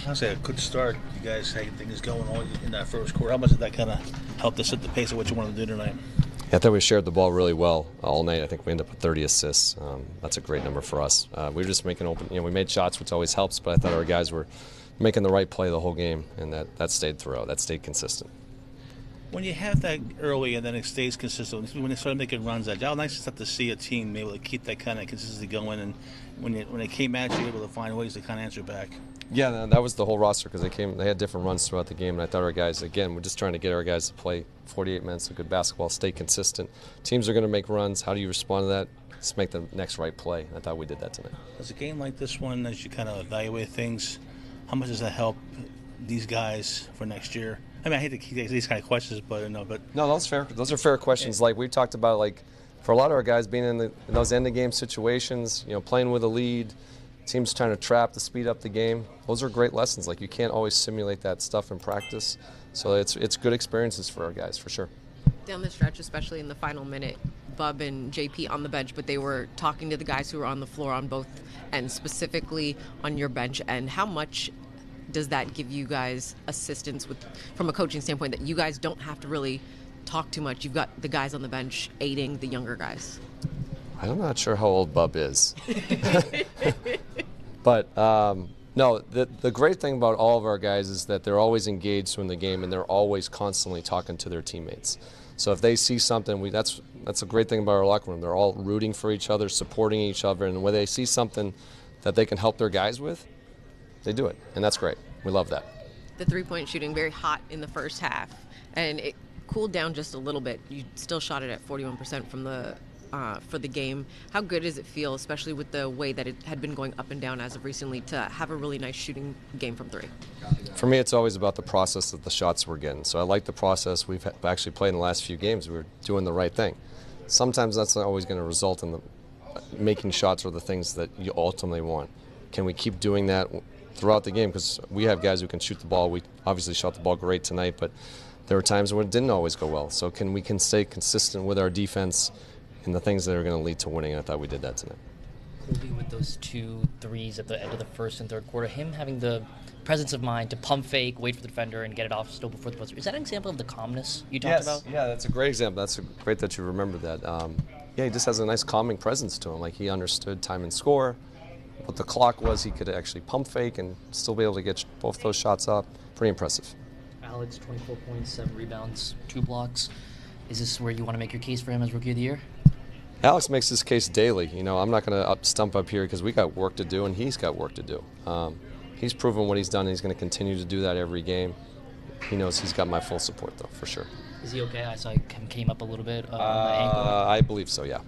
Honestly, a good start. You guys had things going all in that first quarter. How much did that kind of help to set the pace of what you wanted to do tonight? Yeah, I thought we shared the ball really well all night. I think we ended up with 30 assists. That's a great number for us. We were just making open, we made shots, which always helps, but I thought our guys were making the right play the whole game, and that stayed throughout. That stayed consistent. When you have that early and then it stays consistent, when they start making runs, how nice is that to see a team able to keep that kind of consistency going, and when they came at you, able to find ways to kind of answer back. Yeah, that was the whole roster because they had different runs throughout the game, and I thought our guys, again, we're just trying to get our guys to play 48 minutes of good basketball, stay consistent. Teams are going to make runs. How do you respond to that? Just make the next right play. I thought we did that tonight. As a game like this one, as you kind of evaluate things, how much does that help these guys for next year? I mean, I hate to keep these kind of questions, but no, those fair. Those are fair questions. Like we talked about, like for a lot of our guys being in those end of game situations, playing with a lead, teams trying to trap to speed up the game. Those are great lessons. Like you can't always simulate that stuff in practice. So it's good experiences for our guys for sure. Down the stretch, especially in the final minute, Bub and JP on the bench, but they were talking to the guys who were on the floor on both ends, specifically on your bench. And how much does that give you guys assistance from a coaching standpoint that you guys don't have to really talk too much? You've got the guys on the bench aiding the younger guys. I'm not sure how old Bub is. But no, the great thing about all of our guys is that they're always engaged in the game and they're always constantly talking to their teammates. So if they see something, that's a great thing about our locker room. They're all rooting for each other, supporting each other, and when they see something that they can help their guys with, they do it, and that's great. We love that. The three-point shooting, very hot in the first half, and it cooled down just a little bit. You still shot it at 41% for the game. How good does it feel, especially with the way that it had been going up and down as of recently, to have a really nice shooting game from three? For me, it's always about the process of the shots we're getting. So I like the process. We've actually played in the last few games. We're doing the right thing. Sometimes that's not always going to result in making shots or the things that you ultimately want. Can we keep doing that throughout the game? Because we have guys who can shoot the ball. We obviously shot the ball great tonight, but there were times when it didn't always go well. So can we stay consistent with our defense and the things that are going to lead to winning? I thought we did that tonight. Poole with those 2 threes at the end of the first and third quarter, him having the presence of mind to pump fake, wait for the defender, and get it off still before the buzzer. Is that an example of the calmness you talked about? Yeah, that's a great example. That's great that you remember that. Yeah, he just has a nice calming presence to him. Like he understood time and score, what the clock was. He could actually pump fake and still be able to get both those shots up. Pretty impressive. Alex, 24 points, 7 rebounds, 2 blocks. Is this where you want to make your case for him as Rookie of the Year? Alex makes his case daily. I'm not going to stump up here because we got work to do and he's got work to do. He's proven what he's done and he's going to continue to do that every game. He knows he's got my full support, though, for sure. Is he okay? I saw him came up a little bit on the ankle. I believe so, yeah.